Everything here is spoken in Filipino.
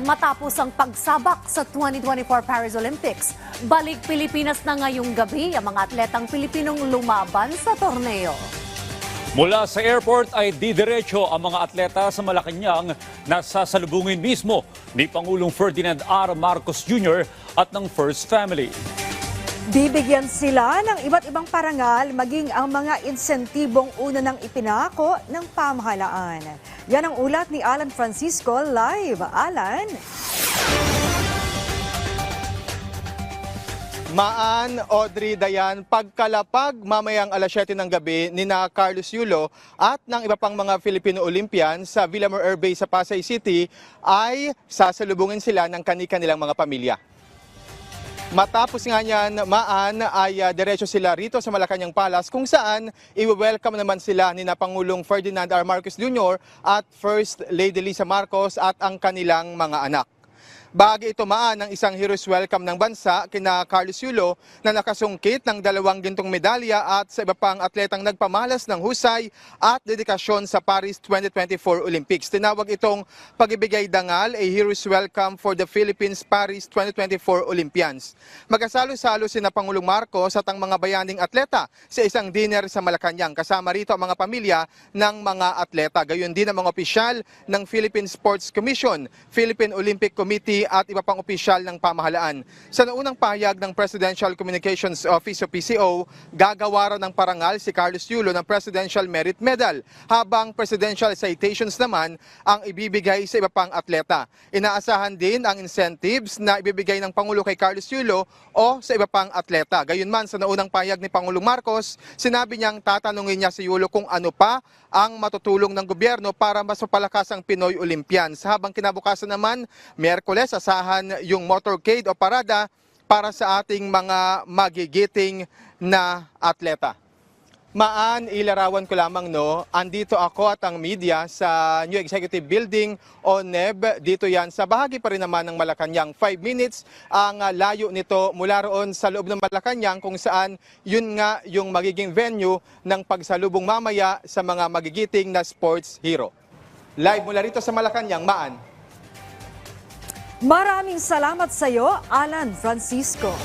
matapos ang pagsabak sa 2024 Paris Olympics. Balik Pilipinas na ngayong gabi ang mga atletang Pilipinong lumaban sa torneo. Mula sa airport ay didiretso ang mga atleta sa Malacanang na sasalubungin mismo ni Pangulong Ferdinand R. Marcos Jr. at ng First Family. Bibigyan sila ng iba't ibang parangal maging ang mga insentibong una ng ipinako ng pamahalaan. Yan ang ulat ni Alan Francisco live. Alan? Maan, Audrey, Dayan, pagkalapag mamayang alas 7 ng gabi ni na Carlos Yulo at ng iba pang mga Filipino Olympians sa Villamor Air Base sa Pasay City ay sasalubungin sila ng kani-kanilang mga pamilya. Matapos nga niyan, Maan, ay diretso sila rito sa Malacanang Palace kung saan i-welcome naman sila ni na Pangulong Ferdinand R. Marcos Jr. at First Lady Lisa Marcos at ang kanilang mga anak. Bahagi ito, Maan, ng isang hero's welcome ng bansa kina Carlos Yulo na nakasungkit ng 2 gintong medalya at sa iba pang atletang nagpamalas ng husay at dedikasyon sa Paris 2024 Olympics. Tinawag itong pag-ibigay dangal, a hero's welcome for the Philippines Paris 2024 Olympians. Magkasalo-salo sina Pangulong Marcos at ang mga bayaning atleta sa isang dinner sa Malacanang. Kasama rito ang mga pamilya ng mga atleta. Gayon din ang mga opisyal ng Philippine Sports Commission, Philippine Olympic Committee at iba pang opisyal ng pamahalaan. Sa naunang pahayag ng Presidential Communications Office o PCO, gagawa raw ng parangal si Carlos Yulo ng Presidential Merit Medal, habang Presidential Citations naman ang ibibigay sa iba pang atleta. Inaasahan din ang incentives na ibibigay ng Pangulo kay Carlos Yulo o sa iba pang atleta. Gayunman, sa naunang pahayag ni Pangulong Marcos, sinabi niyang tatanungin niya si Yulo kung ano pa ang matutulong ng gobyerno para mas mapalakas ang Pinoy Olympians. Habang kinabukasan naman, Miyerkules, asahan yung motorcade o parada para sa ating mga magigiting na atleta. Maan, ilarawan ko lamang, no, andito ako at ang media sa New Executive Building o NEB. Dito yan sa bahagi pa rin naman ng Malacanang. 5 minutes ang layo nito mula roon sa loob ng Malacanang kung saan yun nga yung magiging venue ng pagsalubong mamaya sa mga magigiting na sports hero. Live mula rito sa Malacanang, Maan. Maraming salamat sa iyo, Alan Francisco.